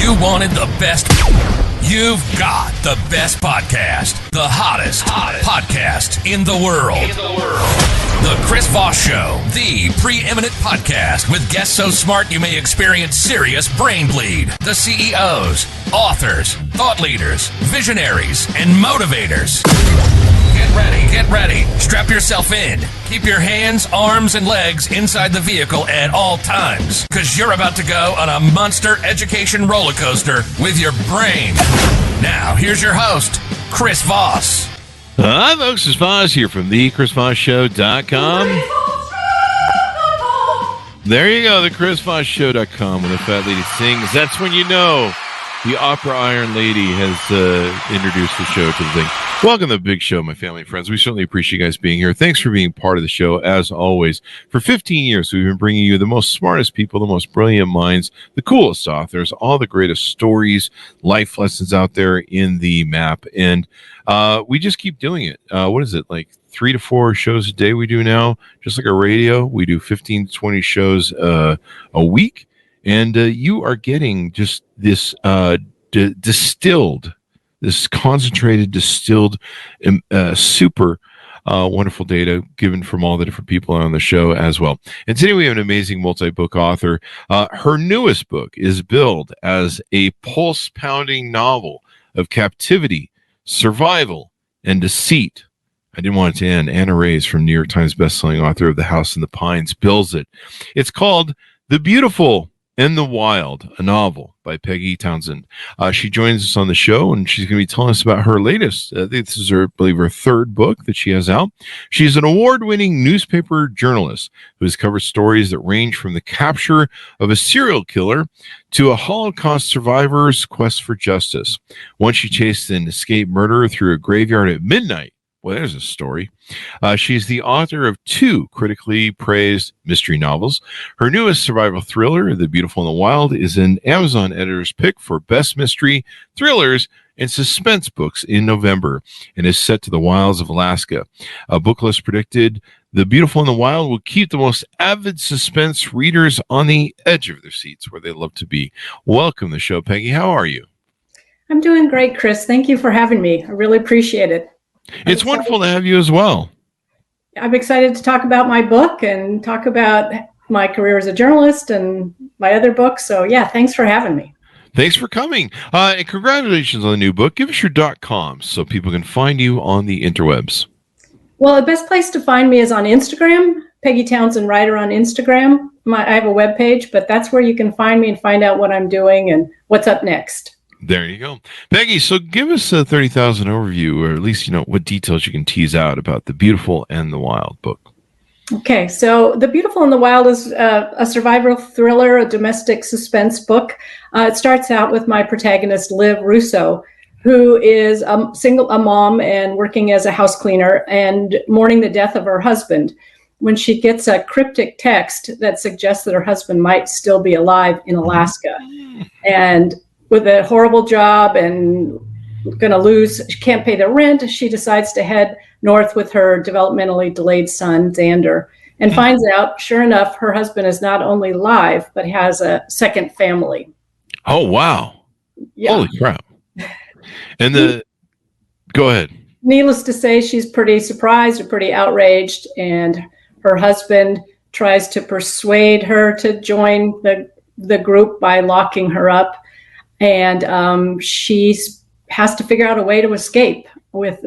You wanted the best. You've got the best podcast. The hottest podcast in the world. The Chris Voss Show, the preeminent podcast with guests so smart you may experience serious brain bleed. The CEOs, authors, thought leaders, visionaries, and motivators. Get ready. Strap yourself in. Keep your hands, arms, and legs inside the vehicle at all times, because you're about to go on a monster education roller coaster with your brain. Now, here's your host, Chris Voss. Hi, folks. It's Voss here from thechrisvossshow.com. There you go, thechrisvossshow.com. When the fat lady sings, that's when you know the opera Iron Lady has introduced the show to the thing. Welcome to the big show, my family and friends. We certainly appreciate you guys being here. Thanks for being part of the show, as always. For 15 years, we've been bringing you the most smartest people, the most brilliant minds, the coolest authors, all the greatest stories, life lessons out there in the map. And we just keep doing it. What is it, like 3 to 4 shows a day we do now? Just like a radio, we do 15 to 20 shows a week. And you are getting just this distilled, this concentrated, distilled, super wonderful data given from all the different people on the show as well. And today we have an amazing multi-book author. Her newest book is billed as a pulse-pounding novel of captivity, survival, and deceit. I didn't want it to end. Anna Reyes, from New York Times bestselling author of The House in the Pines, bills it. It's called The Beautiful and the Wild, a novel by Peggy Townsend. She joins us on the show, and she's going to be telling us about her latest. I think this is her, I believe, her third book that she has out. She's an award-winning newspaper journalist who has covered stories that range from the capture of a serial killer to a Holocaust survivor's quest for justice. Once she chased an escaped murderer through a graveyard at midnight. Well, there's a story. She's the author of 2 critically praised mystery novels. Her newest survival thriller, The Beautiful and the Wild, is an Amazon editor's pick for best mystery, thrillers, and suspense books in November, and is set to the wilds of Alaska. Booklist predicted The Beautiful and the Wild will keep the most avid suspense readers on the edge of their seats where they love to be. Welcome to the show, Peggy. How are you? I'm doing great, Chris. Thank you for having me. I really appreciate it. It's wonderful to have you as well. I'm excited to talk about my book and talk about my career as a journalist and my other books. So, yeah, thanks for having me. Thanks for coming. And congratulations on the new book. Give us your .com so people can find you on the interwebs. Well, the best place to find me is on Instagram, Peggy Townsend Writer on Instagram. I have a webpage, but that's where you can find me and find out what I'm doing and what's up next. There you go. Peggy, so give us a 30,000 overview, or at least, what details you can tease out about The Beautiful and the Wild book. Okay, so The Beautiful and the Wild is a survival thriller, a domestic suspense book. It starts out with my protagonist, Liv Russo, who is a mom and working as a house cleaner and mourning the death of her husband, when she gets a cryptic text that suggests that her husband might still be alive in Alaska. And with a horrible job and she can't pay the rent, she decides to head north with her developmentally delayed son, Xander, and finds out, sure enough, her husband is not only alive, but has a second family. Oh, wow. Yeah. Holy crap. And go ahead. Needless to say, she's pretty surprised or pretty outraged, and her husband tries to persuade her to join the group by locking her up. And she has to figure out a way to escape with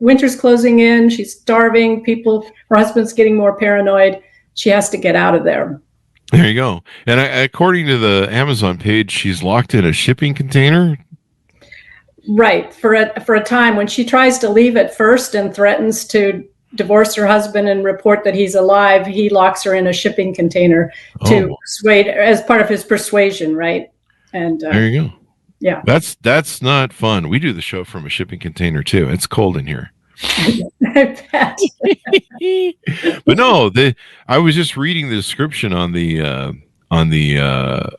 winter's closing in. She's starving. Her husband's getting more paranoid. She has to get out of there. There you go. And according to the Amazon page, she's locked in a shipping container. Right. For a time, when she tries to leave at first and threatens to divorce her husband and report that he's alive, he locks her in a shipping container to persuade, as part of his persuasion, right? And there you go. Yeah, that's not fun. We do the show from a shipping container too. It's cold in here. I bet. But no, I was just reading the description on the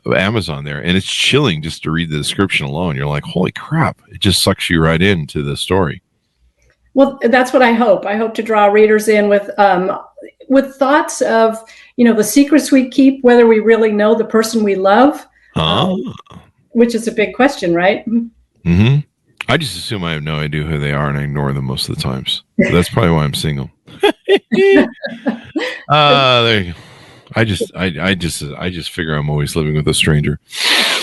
Amazon there, and it's chilling just to read the description alone. You're like, holy crap! It just sucks you right into the story. Well, that's what I hope. I hope to draw readers in with thoughts of, the secrets we keep, whether we really know the person we love. which is a big question, right? Mm-hmm. I just assume I have no idea who they are, and I ignore them most of the times. So that's probably why I'm single. There you go. I just figure I'm always living with a stranger.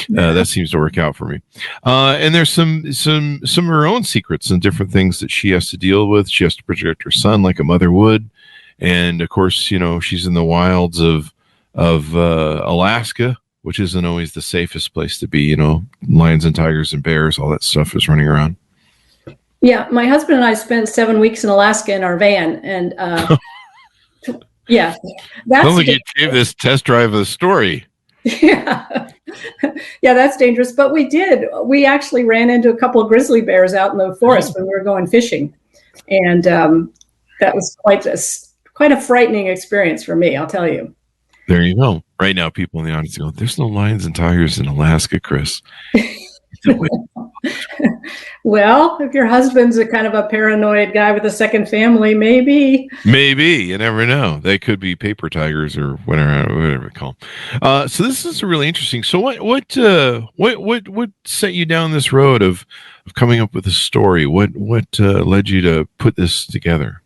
That seems to work out for me. And there's some of her own secrets and different things that she has to deal with. She has to protect her son like a mother would, and of course, she's in the wilds of Alaska, which isn't always the safest place to be. Lions and tigers and bears, all that stuff is running around. Yeah, my husband and I spent 7 weeks in Alaska in our van, and yeah, sounds like you gave this test drive of the story. Yeah, yeah, that's dangerous. But we did. We actually ran into a couple of grizzly bears out in the forest when we were going fishing, and that was quite a frightening experience for me, I'll tell you. There you go. Right now, people in the audience go, "There's no lions and tigers in Alaska, Chris." Well, if your husband's a kind of a paranoid guy with a second family, maybe you never know. They could be paper tigers or whatever we call them. So this is really interesting. So what set you down this road of coming up with a story? What led you to put this together?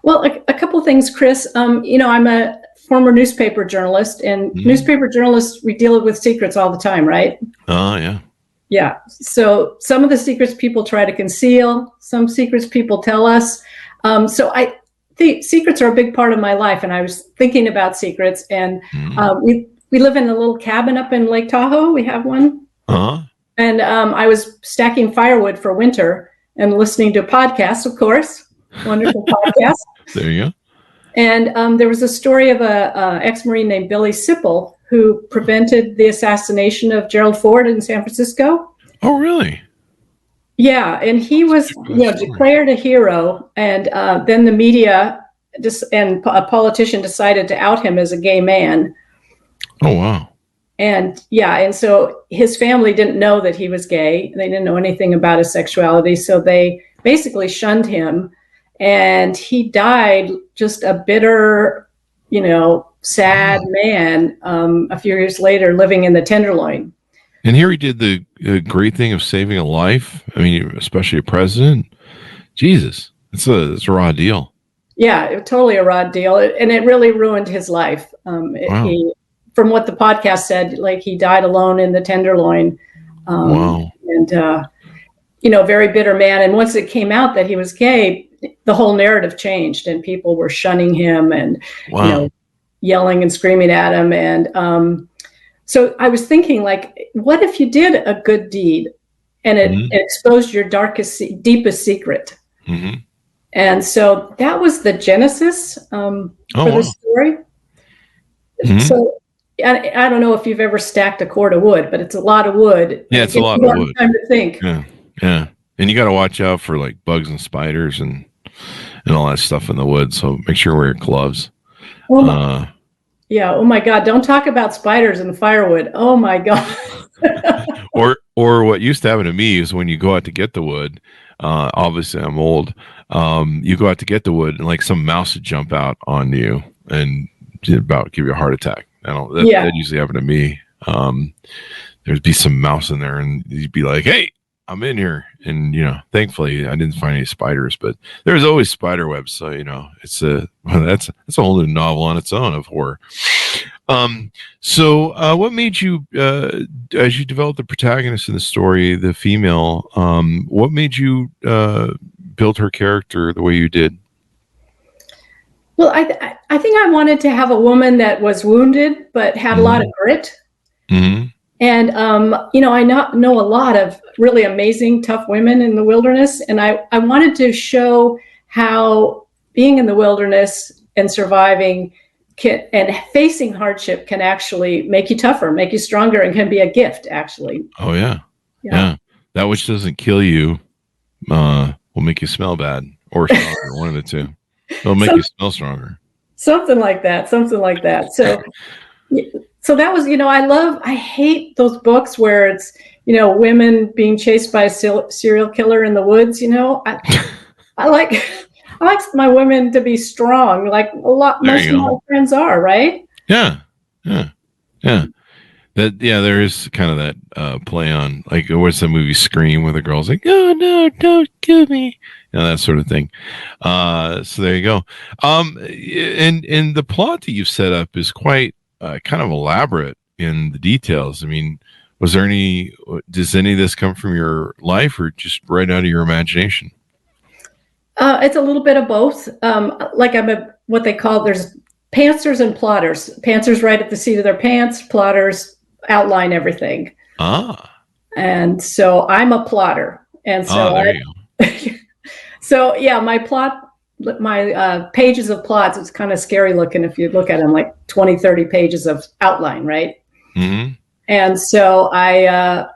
Well, a couple of things, Chris. I'm a former newspaper journalist, and newspaper journalists, we deal with secrets all the time, right? Oh, yeah. Yeah. So some of the secrets people try to conceal, some secrets people tell us. So I think secrets are a big part of my life. And I was thinking about secrets, and we live in a little cabin up in Lake Tahoe. We have one. Uh-huh. And I was stacking firewood for winter and listening to podcasts, of course. Wonderful podcast. There you go. And there was a story of a ex-Marine named Billy Sipple who prevented the assassination of Gerald Ford in San Francisco. Oh, really? Yeah, and he was declared a hero, and then the media and a politician decided to out him as a gay man. Oh, wow. And so his family didn't know that he was gay. They didn't know anything about his sexuality, so they basically shunned him. And he died just a bitter, sad man a few years later, living in the Tenderloin. And here he did the great thing of saving a life. I mean, especially a president. Jesus, it's a raw deal. Yeah, totally a raw deal. And it really ruined his life. Wow. From what the podcast said, he died alone in the Tenderloin. Wow. And, very bitter man. And once it came out that he was gay, the whole narrative changed, and people were shunning him and, yelling and screaming at him. And so I was thinking, what if you did a good deed and it exposed your deepest secret? Mm-hmm. And so that was the genesis for the story. Mm-hmm. So I don't know if you've ever stacked a cord of wood, but it's a lot of wood. Yeah, it's a lot of wood. Time to think. Yeah. And you got to watch out for bugs and spiders and all that stuff in the woods. So make sure you wear your gloves. Yeah. Oh my God. Don't talk about spiders and firewood. Oh my God. or what used to happen to me is when you go out to get the wood, obviously I'm old. You go out to get the wood and some mouse would jump out on you and about give you a heart attack. That usually happened to me. There'd be some mouse in there and you'd be like, "Hey, I'm in here." And, thankfully I didn't find any spiders, but there's always spider webs. So, it's that's a whole new novel on its own of horror. So what made you, as you developed the protagonist in the story, the female, what made you build her character the way you did? Well, I think I wanted to have a woman that was wounded, but had a lot of grit. Mm-hmm. And, I know a lot of really amazing, tough women in the wilderness. And I wanted to show how being in the wilderness and surviving and facing hardship can actually make you tougher, make you stronger, and can be a gift, actually. Oh, yeah. That which doesn't kill you will make you smell bad or stronger, one of the two. It'll make you smell stronger. Something like that. So that was, I hate those books where it's, women being chased by a serial killer in the woods. I like my women to be strong, like most of my friends are, right? Yeah. There is kind of that play on, like, what's the movie Scream, where the girl's like, "Oh no, don't kill me," that sort of thing. So there you go. And the plot that you've set up is quite kind of elaborate in the details. I mean, does any of this come from your life or just right out of your imagination? It's a little bit of both. Like what they call, there's pantsers and plotters. Pantsers write at the seat of their pants. Plotters outline everything. And so I'm a plotter. And so there you go. So yeah, my pages of plots, it's kind of scary looking if you look at them, like 20, 30 pages of outline, right? Mm-hmm. And so I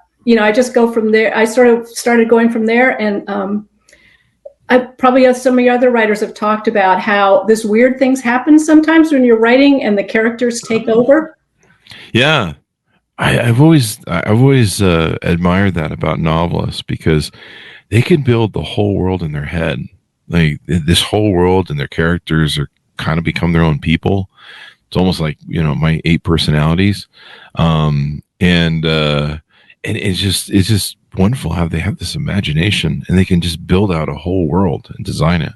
just go from there. I sort of started going from there, and I probably, as some of your other writers have talked about, how this weird things happen sometimes when you're writing and the characters take over. Yeah. I've always admired that about novelists, because they can build the whole world in their head. Like, this whole world and their characters are kind of become their own people. It's almost like, my 8 personalities. And it's just wonderful how they have this imagination and they can just build out a whole world and design it.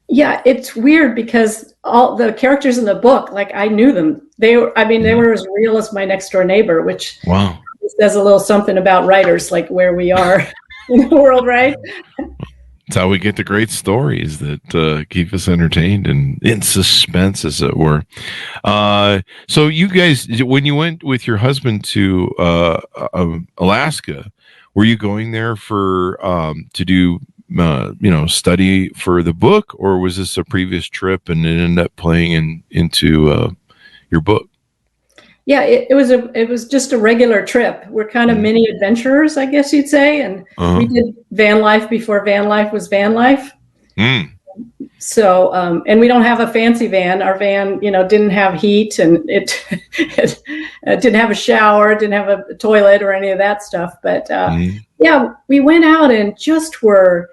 Yeah, it's weird because all the characters in the book, like, I knew them. They were as real as my next door neighbor, which says a little something about writers, like where we are in the world, right? It's how we get the great stories that keep us entertained and in suspense, as it were. So you guys, when you went with your husband to Alaska, were you going there for to do study for the book, or was this a previous trip and it ended up playing into your book? Yeah, it was just a regular trip. We're kind of mini adventurers, I guess you'd say, and we did van life before van life was van life. So, and we don't have a fancy van. Our van, didn't have heat, and it didn't have a shower, didn't have a toilet or any of that stuff. But yeah, we went out and just were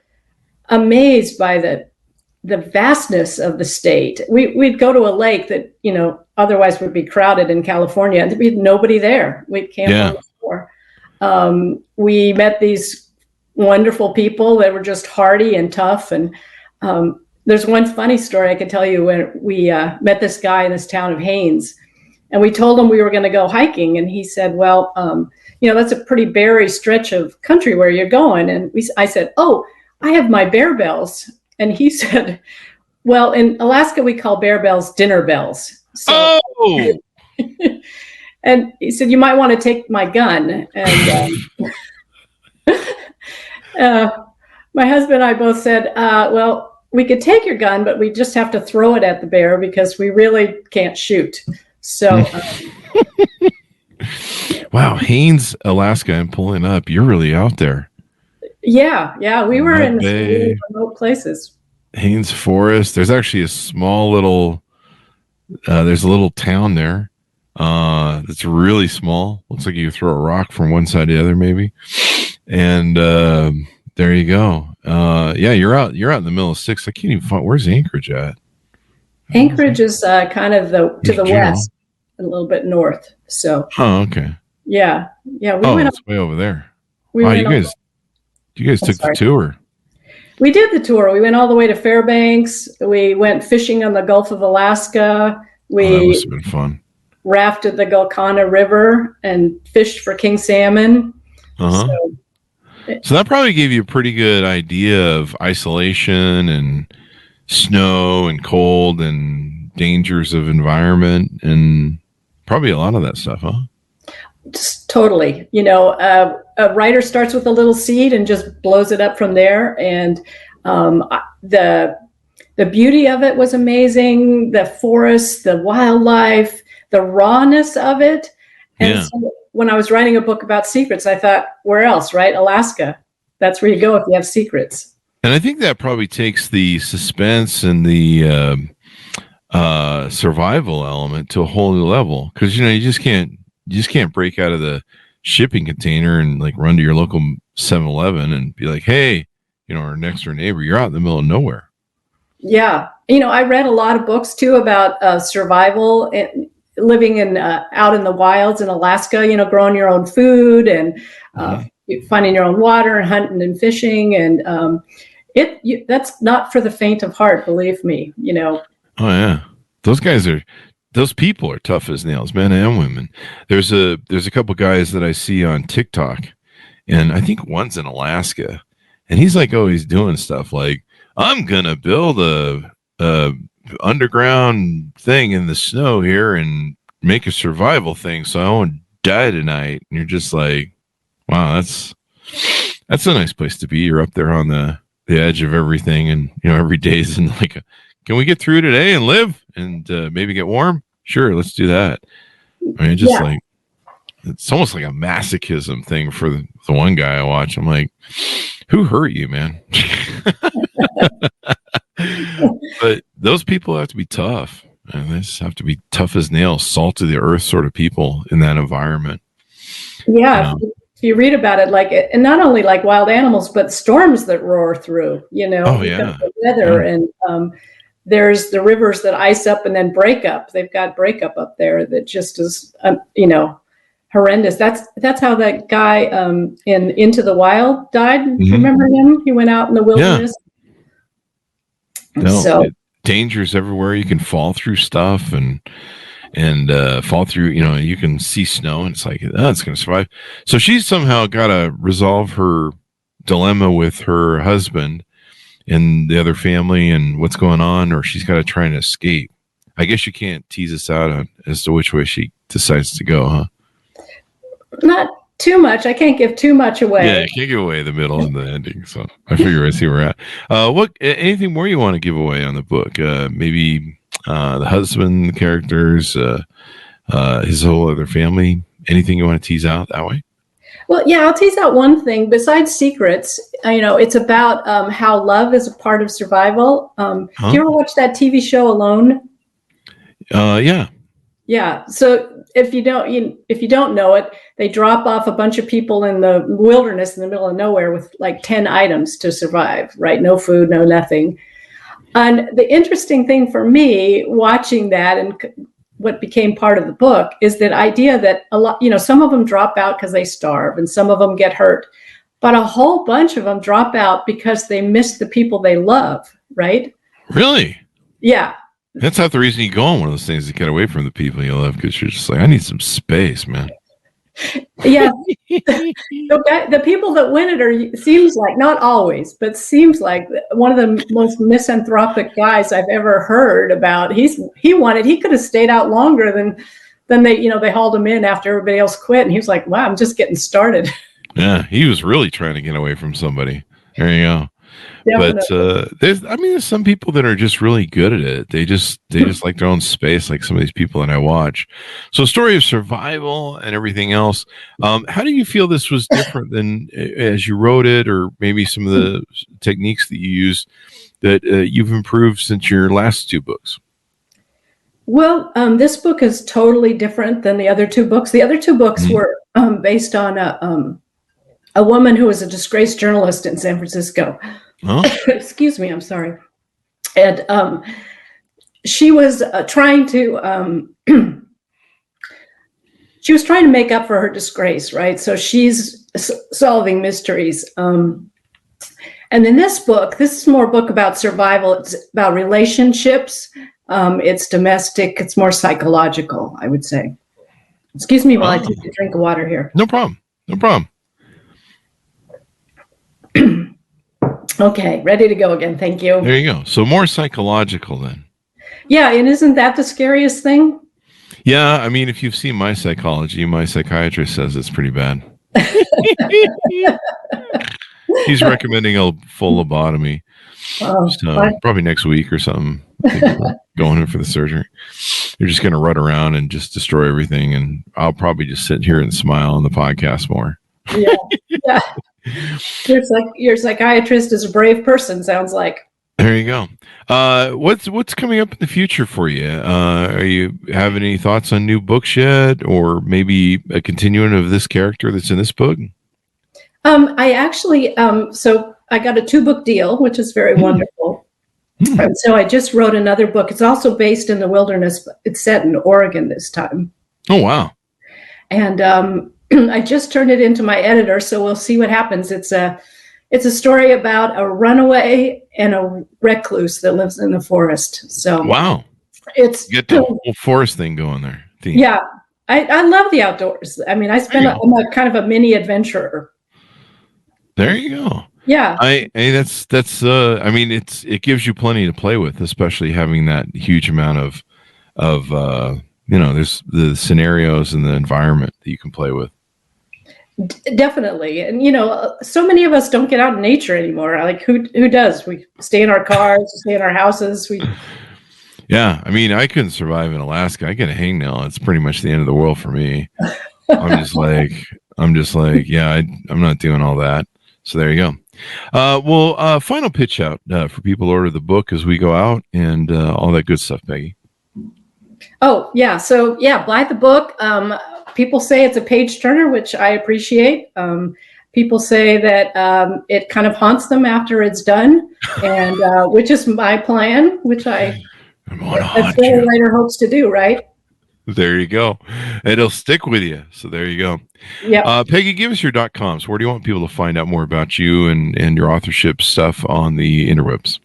amazed by the vastness of the state. We'd go to a lake that, otherwise would be crowded in California, and there'd be nobody there. We'd camp on the floor. We met these wonderful people that were just hardy and tough. And there's one funny story I could tell you when we met this guy in this town of Haines, and we told him we were going to go hiking. And he said, well, that's a pretty barry stretch of country where you're going. And I said, oh, I have my bear bells. And he said, well, in Alaska, we call bear bells dinner bells. So, and he said, you might want to take my gun. And my husband and I both said, well, we could take your gun, but we just have to throw it at the bear because we really can't shoot. So, wow, Haines, Alaska, I'm pulling up. You're really out there. Yeah, we were in really remote places. Haines Forest. There's actually a small little. There's a little town there. That's really small. Looks like you could throw a rock from one side to the other, maybe. And there you go. Yeah, you're out in the middle of 6. I can't even find. Where's Anchorage at? Anchorage is kind of to the west, a little bit north. So. Oh, okay. Yeah. We went. It's way over there. Wow, you guys took the tour. We did the tour. We went all the way to Fairbanks. We went fishing on the Gulf of Alaska. That must have been fun. Rafted the Gulkana River and fished for king salmon. So that probably gave you a pretty good idea of isolation and snow and cold and dangers of environment and probably a lot of that stuff, huh? Just totally. A writer starts with a little seed and just blows it up from there. And the beauty of it was amazing. The forest, the wildlife, the rawness of it. And so when I was writing a book about secrets, I thought, where else, right? Alaska. That's where you go if you have secrets. And I think that probably takes the suspense and the survival element to a whole new level. Because, you just can't break out of the shipping container and like run to your local 7-Eleven and be like, hey, our next door neighbor, you're out in the middle of nowhere. Yeah. I read a lot of books too about survival living in out in the wilds in Alaska, growing your own food and finding your own water and hunting and fishing. And that's not for the faint of heart, believe me, Oh, yeah. Those people are tough as nails, men and women. There's a couple guys that I see on TikTok, and I think one's in Alaska, and he's like always doing stuff like, I'm going to build a underground thing in the snow here and make a survival thing so I won't die tonight. And you're just like, wow, that's a nice place to be. You're up there on the edge of everything, and every day is in like can we get through today and live and maybe get warm? Sure, let's do that. I mean, just like it's almost like a masochism thing for the one guy I watch. I'm like, who hurt you, man? But those people have to be tough. And they just have to be tough as nails, salt of the earth sort of people in that environment. Yeah. If you read about it, and not only like wild animals, but storms that roar through, because of the weather. And there's the rivers that ice up and then break up. They've got breakup up there that just is, horrendous. That's how that guy in Into the Wild died. Mm-hmm. Remember him? He went out in the wilderness. Yeah. Dangers everywhere. You can fall through stuff and fall through, you can see snow and it's like, it's going to survive. So she's somehow got to resolve her dilemma with her husband and the other family and what's going on, or she's got to try and escape. I guess you can't tease us out as to which way she decides to go, huh? Not too much. I can't give too much away. Yeah, I can't give away the middle and the ending. So I figure I see where we're at. Anything more you want to give away on the book? Maybe the husband, the characters, his whole other family. Anything you want to tease out that way? Well, yeah, I'll tease out one thing. Besides secrets, it's about how love is a part of survival. Do you ever watch that TV show Alone? Yeah. Yeah. So if you don't know it, they drop off a bunch of people in the wilderness in the middle of nowhere with like 10 items to survive, right? No food, no nothing. And the interesting thing for me watching that and what became part of the book is that idea that a lot, some of them drop out because they starve and some of them get hurt, but a whole bunch of them drop out because they miss the people they love, right? Really? Yeah. That's not the reason you go on one of those things to get away from the people you love, because you're just like, I need some space, man. Yeah. The people that win it seems like, not always, but seems like one of the most misanthropic guys I've ever heard about. He could have stayed out longer than they hauled him in after everybody else quit. And he was like, wow, I'm just getting started. Yeah. He was really trying to get away from somebody. There you go. Definitely. But there's some people that are just really good at it. They just like their own space, like some of these people that I watch. So, story of survival and everything else. How do you feel this was different than as you wrote it, or maybe some of the techniques that you use that you've improved since your last two books? Well, this book is totally different than the other two books. The other two books were based on a woman who was a disgraced journalist in San Francisco. Huh? Excuse me, I'm sorry. And she was trying to make up for her disgrace, right? So she's solving mysteries. And in this book, this is more a book about survival. It's about relationships. It's domestic. It's more psychological, I would say. Excuse me while I take a drink of water here. No problem. No problem. Okay, ready to go again. Thank you. There you go. So more psychological then. Yeah, and isn't that the scariest thing? Yeah, I mean, if you've seen my psychology, my psychiatrist says it's pretty bad. He's recommending a full lobotomy. So probably next week or something. Going in for the surgery. You're just going to run around and just destroy everything, and I'll probably just sit here and smile on the podcast more. Yeah. Your psychiatrist is a brave person, sounds like. There you go. What's coming up in the future for you? Are you have any thoughts on new books yet, or maybe a continuing of this character that's in this book? I actually, so I got a 2-book deal, which is very wonderful. And so I just wrote another book. It's also based in the wilderness, but it's set in Oregon this time. Oh, wow. And I just turned it into my editor, so we'll see what happens. It's a story about a runaway and a recluse that lives in the forest. So wow, it's get the whole forest thing going there. Yeah, I love the outdoors. I mean, I'm a kind of a mini adventurer. There you go. Yeah, I mean, it gives you plenty to play with, especially having that huge amount of there's the scenarios and the environment that you can play with. Definitely. And so many of us don't get out in nature anymore. Like who does? We stay in our cars, we stay in our houses. Yeah, I mean, I couldn't survive in Alaska. I get a hangnail. It's pretty much the end of the world for me. I'm just like, yeah, I'm not doing all that. So there you go. Final pitch out for people to order the book as we go out and all that good stuff, Peggy. Oh, yeah. So, yeah, buy the book. People say it's a page turner, which I appreciate. People say that it kind of haunts them after it's done, and which is my plan, which that's what a writer hopes to do, right? There you go. It'll stick with you. So there you go. Yeah. Peggy, give us your .coms. Where do you want people to find out more about you and your authorship stuff on the interwebs?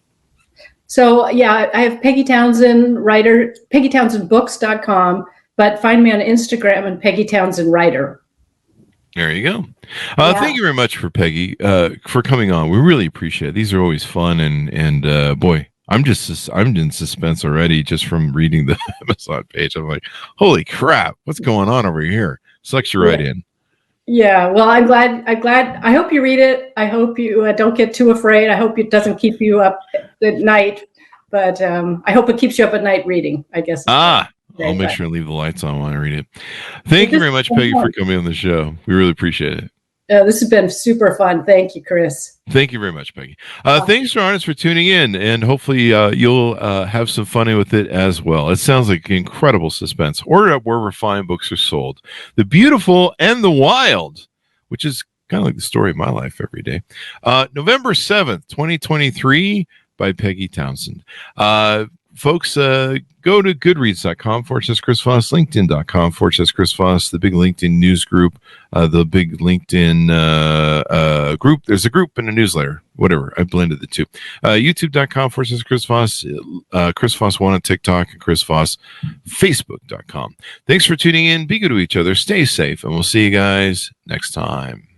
So, yeah, I have Peggy Townsend writer, PeggyTownsendBooks.com, but find me on Instagram and Peggy Townsend Writer. There you go. Thank you very much for Peggy for coming on. We really appreciate it. These are always fun and boy, I'm in suspense already just from reading the Amazon page. I'm like, holy crap, what's going on over here? Sucks you right in. Yeah, well, I'm glad. I hope you read it. I hope you don't get too afraid. I hope it doesn't keep you up at night, but I hope it keeps you up at night reading, I guess. I'll make sure to leave the lights on while I read it. Thank you very much, Peggy, for coming on the show. We really appreciate it. This has been super fun. Thank you, Chris. Thank you very much, Peggy. Thanks, Arnold, for tuning in, and hopefully you'll have some fun with it as well. It sounds like incredible suspense. Order up wherever fine books are sold. The Beautiful and the Wild, which is kind of like the story of my life every day. November 7th, 2023, by Peggy Townsend. Folks, go to goodreads.com/Chris Voss, LinkedIn.com/Chris Voss, the big LinkedIn news group, the big LinkedIn group. There's a group and a newsletter, whatever. I blended the two. YouTube.com/Chris Voss, Chris Voss 1 on TikTok, and Chris Voss, Facebook.com. Thanks for tuning in. Be good to each other. Stay safe, and we'll see you guys next time.